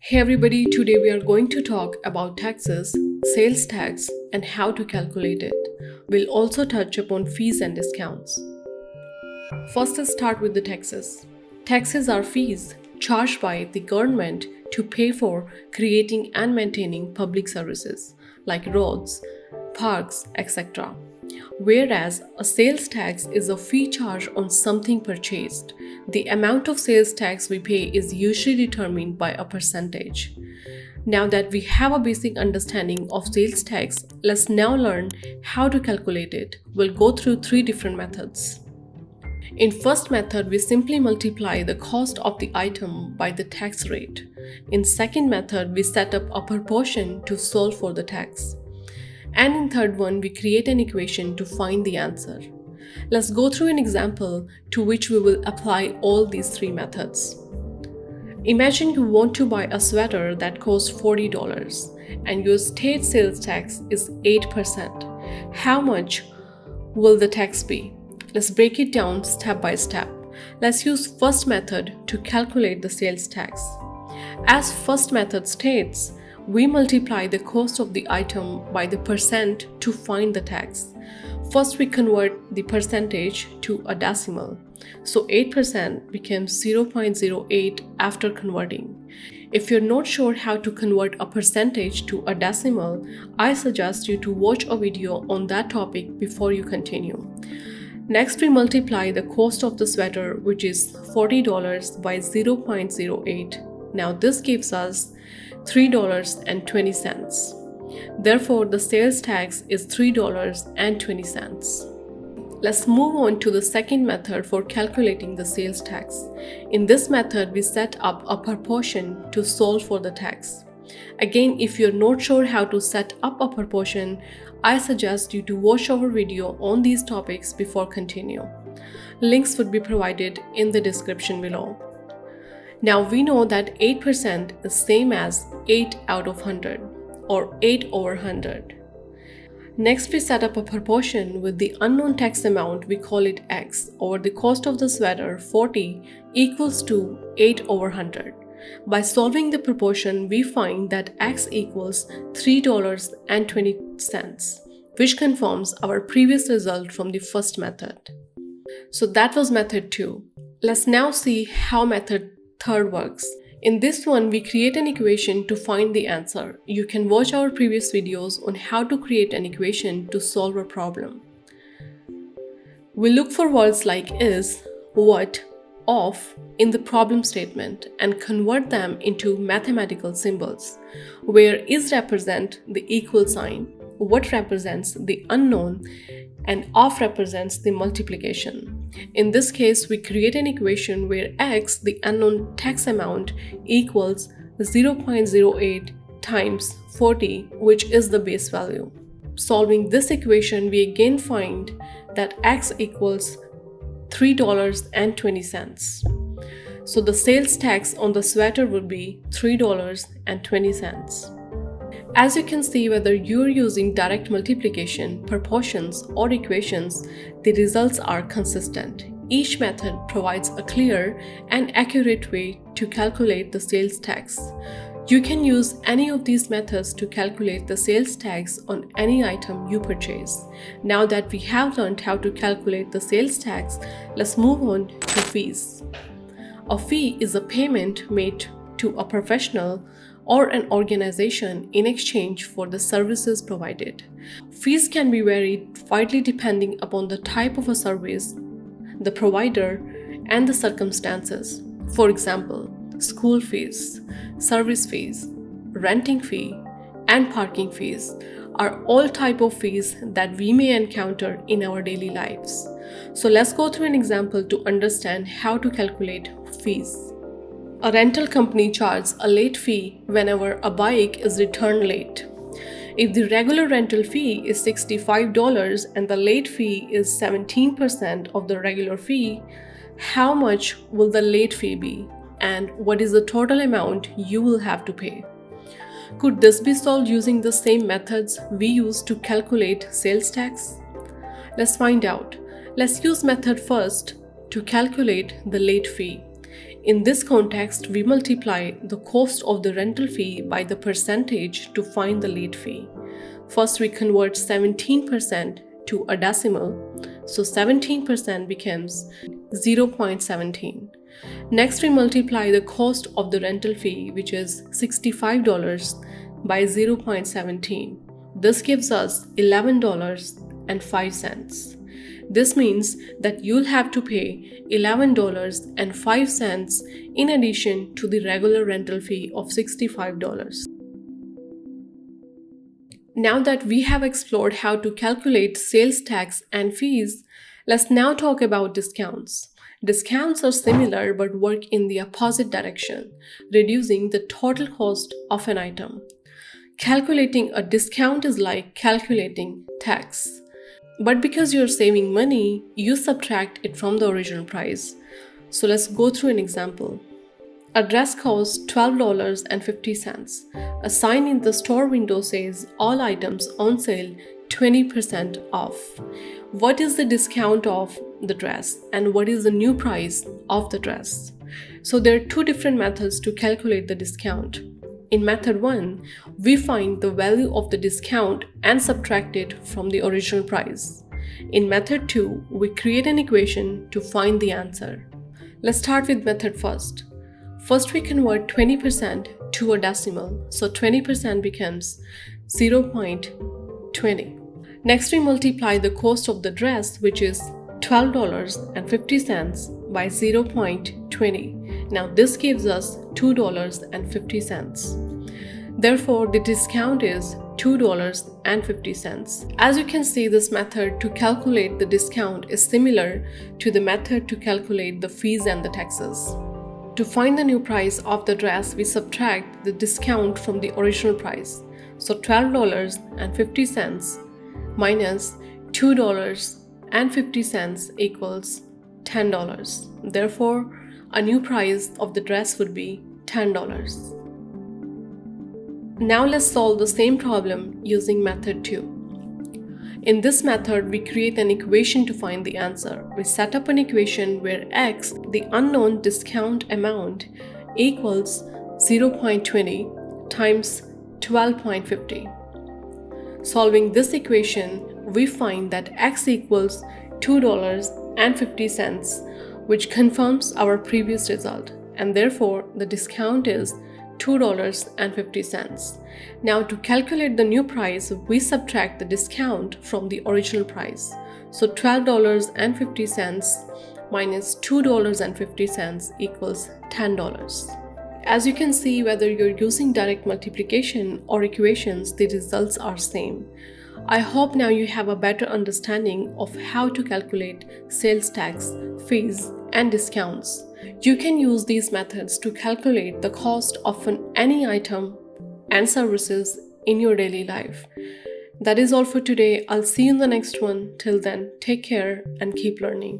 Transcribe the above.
Hey everybody, today we are going to talk about taxes, sales tax, and how to calculate it. We'll also touch upon fees and discounts. First, let's start with the taxes. Taxes are fees charged by the government to pay for creating and maintaining public services like roads, parks, etc. Whereas a sales tax is a fee charged on something purchased. The amount of sales tax we pay is usually determined by a percentage. Now that we have a basic understanding of sales tax, let's now learn how to calculate it. We'll go through three different methods. In first method, we simply multiply the cost of the item by the tax rate. In second method, we set up a proportion to solve for the tax. And in third one, we create an equation to find the answer. Let's go through an example to which we will apply all these three methods. Imagine you want to buy a sweater that costs $40 and your state sales tax is 8%. How much will the tax be? Let's break it down step by step. Let's use first method to calculate the sales tax. As first method states, we multiply the cost of the item by the percent to find the tax. First, we convert the percentage to a decimal. So 8% becomes 0.08 after converting. If you're not sure how to convert a percentage to a decimal, I suggest you to watch a video on that topic before you continue. Next, we multiply the cost of the sweater, which is $40 by 0.08. Now this gives us $3.20. Therefore, the sales tax is $3.20. Let's move on to the second method for calculating the sales tax. In this method, we set up a proportion to solve for the tax. Again, if you're not sure how to set up a proportion, I suggest you to watch our video on these topics before continue. Links would be provided in the description below. Now we know that 8% is same as 8 out of 100 or 8 over 100. Next, we set up a proportion with the unknown tax amount, we call it X, over the cost of the sweater 40 equals to 8 over 100. By solving the proportion, we find that X equals $3.20, which confirms our previous result from the first method. So that was method 2. Let's now see how method third works. In this one, we create an equation to find the answer. You can watch our previous videos on how to create an equation to solve a problem. We look for words like is, what, of in the problem statement and convert them into mathematical symbols, where is represent the equal sign, what represents the unknown, and of represents the multiplication. In this case, we create an equation where X, the unknown tax amount, equals 0.08 times 40, which is the base value. Solving this equation, we again find that X equals $3.20. So the sales tax on the sweater would be $3.20. As you can see, whether you're using direct multiplication, proportions, or equations, the results are consistent. Each method provides a clear and accurate way to calculate the sales tax. You can use any of these methods to calculate the sales tax on any item you purchase. Now that we have learned how to calculate the sales tax, let's move on to fees. A fee is a payment made to a professional or an organization in exchange for the services provided. Fees can be varied widely depending upon the type of a service, the provider, and the circumstances. For example, school fees, service fees, renting fee, and parking fees are all type of fees that we may encounter in our daily lives. So let's go through an example to understand how to calculate fees. A rental company charges a late fee whenever a bike is returned late. If the regular rental fee is $65 and the late fee is 17% of the regular fee, how much will the late fee be? And what is the total amount you will have to pay? Could this be solved using the same methods we use to calculate sales tax? Let's find out. Let's use method first to calculate the late fee. In this context, we multiply the cost of the rental fee by the percentage to find the late fee. First, we convert 17% to a decimal, so 17% becomes 0.17. Next, we multiply the cost of the rental fee, which is $65, by 0.17. This gives us $11.05. This means that you'll have to pay $11.05 in addition to the regular rental fee of $65. Now that we have explored how to calculate sales tax and fees, let's now talk about discounts. Discounts are similar but work in the opposite direction, reducing the total cost of an item. Calculating a discount is like calculating tax. But because you're saving money, you subtract it from the original price. So let's go through an example. A dress costs $12.50. A sign in the store window says all items on sale 20% off. What is the discount of the dress and what is the new price of the dress? So there are two different methods to calculate the discount. In method 1, we find the value of the discount and subtract it from the original price. In method 2, we create an equation to find the answer. Let's start with method first. First, we convert 20% to a decimal, so 20% becomes 0.20. Next, we multiply the cost of the dress, which is $12.50, by 0.20. Now, this gives us $2.50. Therefore, the discount is $2.50. As you can see, this method to calculate the discount is similar to the method to calculate the fees and the taxes. To find the new price of the dress, we subtract the discount from the original price. So $12.50 minus $2.50 equals $10. Therefore, a new price of the dress would be $10. Now let's solve the same problem using method 2. In this method, we create an equation to find the answer. We set up an equation where x, the unknown discount amount, equals 0.20 times 12.50. Solving this equation, we find that x equals $2.50, which confirms our previous result, and therefore the discount is $2.50. Now, to calculate the new price, we subtract the discount from the original price. So $12.50 minus $2.50 equals $10. As you can see, whether you're using direct multiplication or equations, the results are same. I hope now you have a better understanding of how to calculate sales tax, fees, and discounts. You can use these methods to calculate the cost of any item and services in your daily life. That is all for today. I'll see you in the next one. Till then, take care and keep learning.